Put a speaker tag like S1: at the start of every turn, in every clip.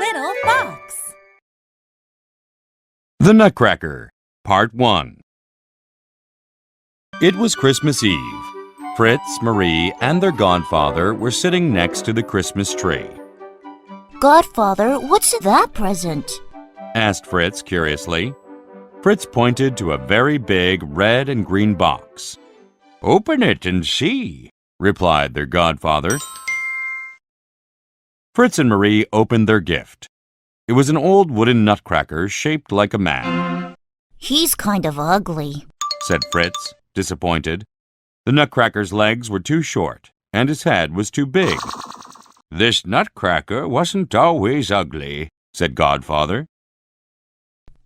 S1: little fox.
S2: The Nutcracker, Part 1. It was Christmas Eve. Fritz, Marie, and their godfather were sitting next to the Christmas tree.
S3: Godfather, what's in that present?
S2: Asked Fritz curiously. Fritz pointed to a very big red and green box. Open it and see, replied their godfather. Fritz and Marie opened their gift. It was an old wooden nutcracker shaped like a man.
S3: He's kind of ugly,
S2: said Fritz, disappointed. The nutcracker's legs were too short, and his head was too big. This nutcracker wasn't always ugly, said Godfather.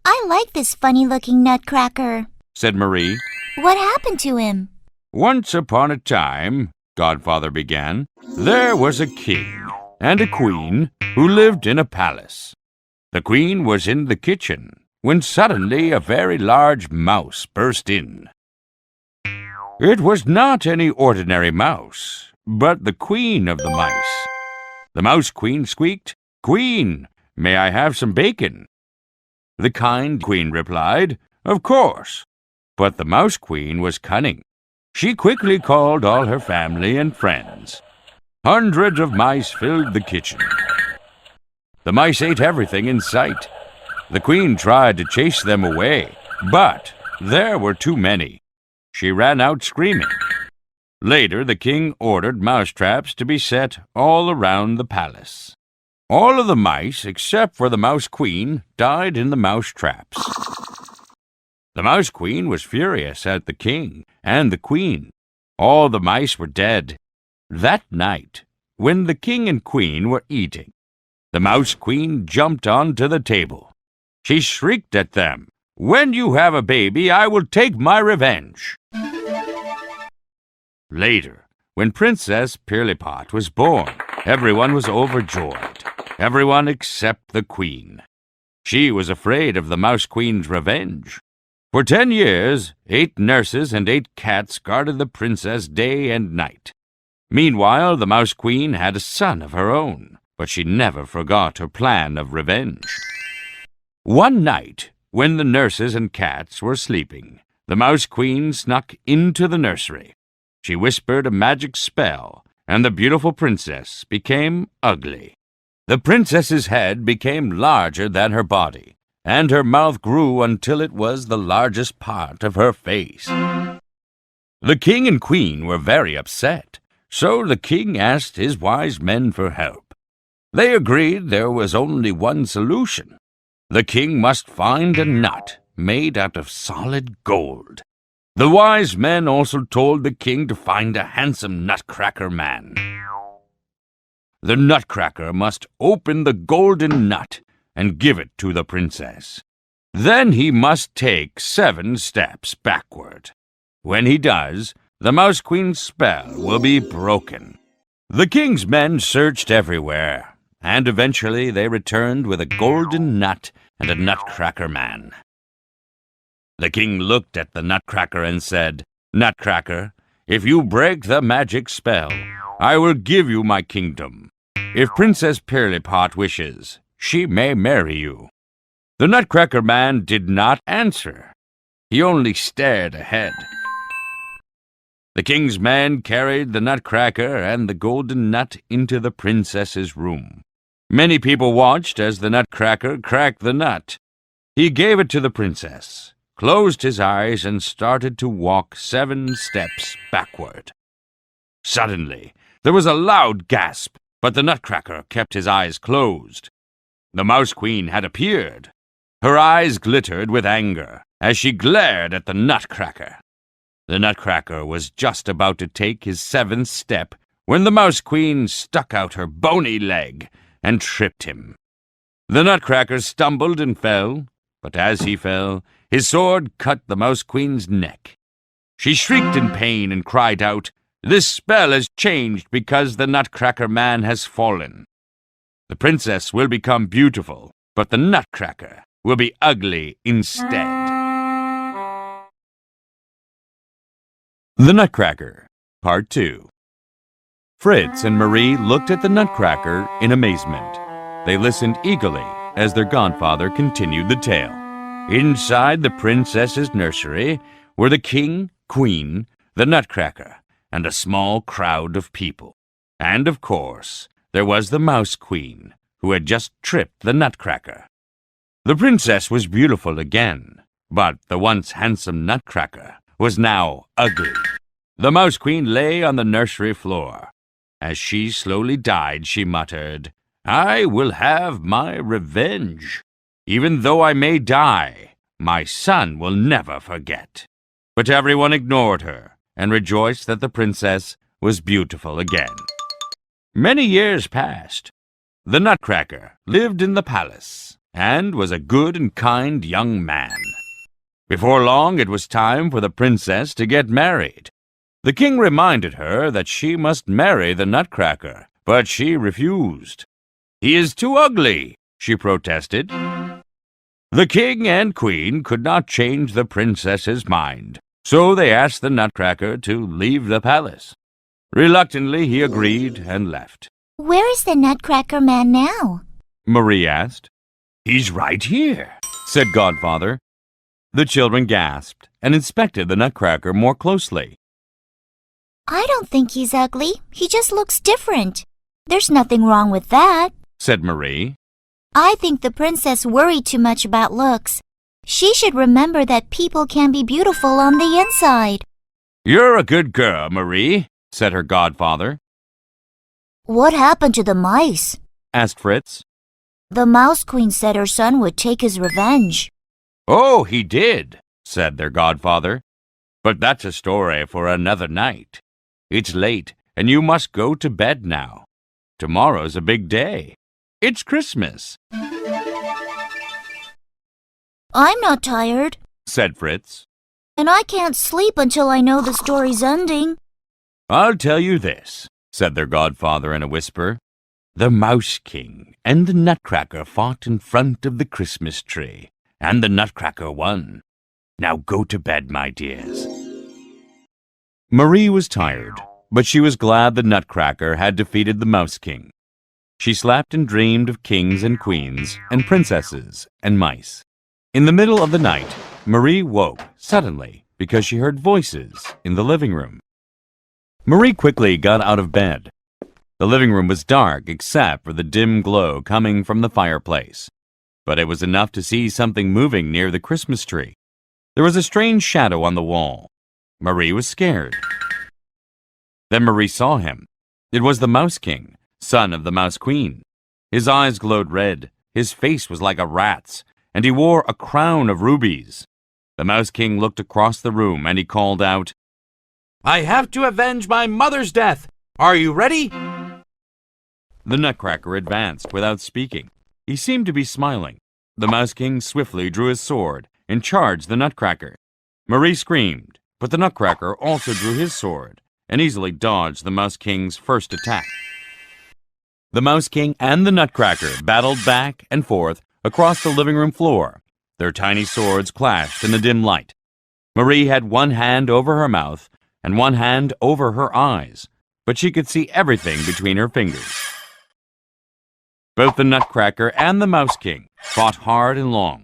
S3: I like this funny-looking nutcracker,
S2: said Marie.
S3: What happened to him?
S2: Once upon a time, Godfather began, there was a king and a queen who lived in a palace. The queen was in the kitchen when suddenly a very large mouse burst in. It was not any ordinary mouse, but the queen of the mice. The mouse queen squeaked, "Queen, may I have some bacon?" The kind queen replied, "Of course." But the mouse queen was cunning. She quickly called all her family and friends. Hundreds of mice filled the kitchen. The mice ate everything in sight. The queen tried to chase them away, but there were too many. She ran out screaming. Later, the king ordered mousetraps to be set all around the palace. All of the mice, except for the mouse queen, died in the mousetraps. The mouse queen was furious at the king and the queen. All the mice were dead. That night, when the king and queen were eating, the mouse queen jumped onto the table. She shrieked at them, "When you have a baby, I will take my revenge." Later, when Princess Pirlipat was born, everyone was overjoyed. Everyone except the queen. She was afraid of the mouse queen's revenge. For 10 years, 8 nurses and 8 cats guarded the princess day and night. Meanwhile, the mouse queen had a son of her own, but she never forgot her plan of revenge. One night, when the nurses and cats were sleeping, the mouse queen snuck into the nursery. She whispered a magic spell, and the beautiful princess became ugly. The princess's head became larger than her body, and her mouth grew until it was the largest part of her face. The king and queen were very upset, so the king asked his wise men for help. They agreed there was only one solution. The king must find a nut made out of solid gold. The wise men also told the king to find a handsome nutcracker man. The nutcracker must open the golden nut and give it to the princess. Then he must take 7 steps backward. When he does, the mouse queen's spell will be broken. The king's men searched everywhere, and eventually they returned with a golden nut and a nutcracker man. The king looked at the nutcracker and said, "Nutcracker, if you break the magic spell, I will give you my kingdom. If Princess Pirlipat wishes, she may marry you." The nutcracker man did not answer. He only stared ahead. The king's men carried the nutcracker and the golden nut into the princess's room. Many people watched as the nutcracker cracked the nut. He gave it to the princess, closed his eyes, and started to walk 7 steps backward. Suddenly, there was a loud gasp, but the nutcracker kept his eyes closed. The mouse queen had appeared. Her eyes glittered with anger as she glared at the nutcracker. The nutcracker was just about to take his 7th step when the mouse queen stuck out her bony leg and tripped him. The nutcracker stumbled and fell, but as he fell, his sword cut the mouse queen's neck. She shrieked in pain and cried out, "This spell has changed because the nutcracker man has fallen. The princess will become beautiful, but the nutcracker will be ugly instead." The Nutcracker, Part 2. Fritz and Marie looked at the nutcracker in amazement. They listened eagerly as their godfather continued the tale. Inside the princess's nursery were the king, queen, the Nutcracker, and a small crowd of people. And, of course, there was the Mouse Queen, who had just tripped the Nutcracker. The princess was beautiful again, but the once handsome Nutcracker was now ugly. The Mouse Queen lay on the nursery floor. As she slowly died, she muttered, "I will have my revenge. Even though I may die, my son will never forget." But everyone ignored her and rejoiced that the princess was beautiful again. Many years passed. The Nutcracker lived in the palace and was a good and kind young man. Before long, it was time for the princess to get married. The king reminded her that she must marry the Nutcracker, but she refused. "He is too ugly," she protested. The king and queen could not change the princess's mind, so they asked the Nutcracker to leave the palace. Reluctantly, he agreed and left.
S3: Where is the Nutcracker man now?
S2: Marie asked. "He's right here," said Godfather. The children gasped and inspected the Nutcracker more closely.
S3: I don't think he's ugly. He just looks different. There's nothing wrong with that,
S2: said Marie.
S3: I think the princess worried too much about looks. She should remember that people can be beautiful on the inside.
S2: You're a good girl, Marie, said her godfather.
S3: What happened to the mice?
S2: Asked Fritz.
S3: The Mouse Queen said her son would take his revenge.
S2: Oh, he did, said their godfather. But that's a story for another night. It's late, and you must go to bed now. Tomorrow's a big day. It's Christmas.
S3: I'm not tired,
S2: said Fritz.
S3: And I can't sleep until I know the story's ending.
S2: I'll tell you this, said their godfather in a whisper. The Mouse King and the Nutcracker fought in front of the Christmas tree, and the Nutcracker won. Now go to bed, my dears. Marie was tired, but she was glad the Nutcracker had defeated the Mouse King. She slept and dreamed of kings and queens and princesses and mice. In the middle of the night, Marie woke suddenly because she heard voices in the living room. Marie quickly got out of bed. The living room was dark except for the dim glow coming from the fireplace, but it was enough to see something moving near the Christmas tree. There was a strange shadow on the wall. Marie was scared. Then Marie saw him. It was the Mouse King, son of the Mouse Queen. His eyes glowed red, his face was like a rat's, and he wore a crown of rubies. The Mouse King looked across the room and he called out, I have to avenge my mother's death. Are you ready? The Nutcracker advanced without speaking. He seemed to be smiling. The Mouse King swiftly drew his sword and charged the Nutcracker. Marie screamed, but the Nutcracker also drew his sword and easily dodged the Mouse King's first attack. The Mouse King and the Nutcracker battled back and forth across the living room floor. Their tiny swords clashed in the dim light. Marie had one hand over her mouth and one hand over her eyes, but she could see everything between her fingers. Both the Nutcracker and the Mouse King fought hard and long.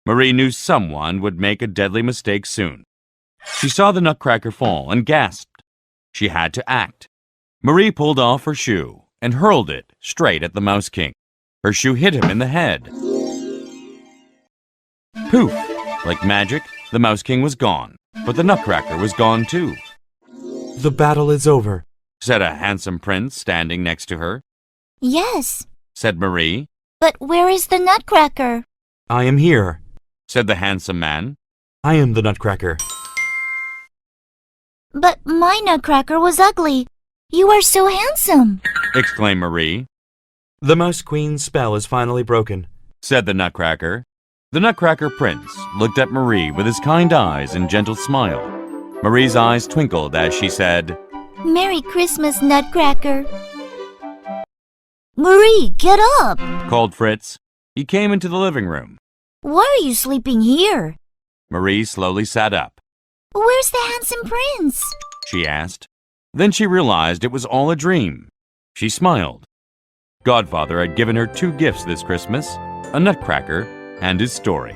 S2: Marie knew someone would make a deadly mistake soon. She saw the Nutcracker fall and gasped. She had to act. Marie pulled off her shoe and hurled it straight at the Mouse King. Her shoe hit him in the head. Poof! Like magic, the Mouse King was gone, but the Nutcracker was gone too.
S1: The battle is over,
S2: said a handsome prince standing next to her.
S3: Yes,
S2: said Marie.
S3: But where is the Nutcracker?
S1: I am here,
S2: said the handsome man.
S1: I am the Nutcracker.
S3: But my Nutcracker was ugly. You are so handsome,
S2: exclaimed Marie.
S1: The Mouse Queen's spell is finally broken,
S2: said the Nutcracker. The Nutcracker prince looked at Marie with his kind eyes and gentle smile. Marie's eyes twinkled as she said,
S3: Merry Christmas, Nutcracker. Marie, get up,
S2: called Fritz. He came into the living room.
S3: Why are you sleeping here?
S2: Marie slowly sat up.
S3: Where's the handsome prince?
S2: She asked. Then she realized it was all a dream. She smiled. Godfather had given her two gifts this Christmas, a nutcracker and his story.